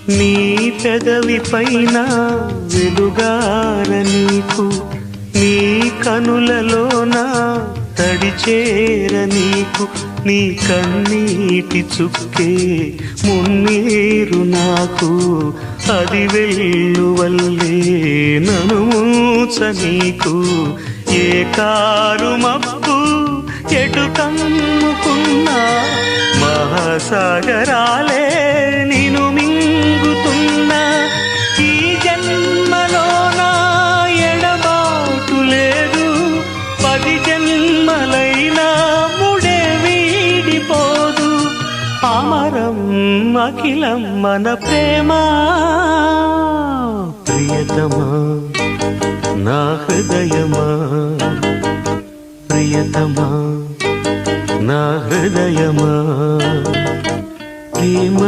నీ పెదవి పైన వెలుగార నీకు, నీ కనులలోన తడిచేర నీకు, నీ కన్నీటి చుక్కే మున్నీరు నాకు, అది వెల్లువల్లే నను మూచ నీకు. ఏ కారు మబ్బు ఎటు కమ్ముకున్నా మహాసాగరాలే నిను మింగుతున్నా. ఈ జన్మలోన ఎడబాటు లేదు, 10 జన్మలైనా ముడే వీడిపోదు. అమరం అఖిలం మన ప్రేమ. ప్రియతమా నా హృదయమా, ప్రియతమా నా హృదయమా, ప్రేమ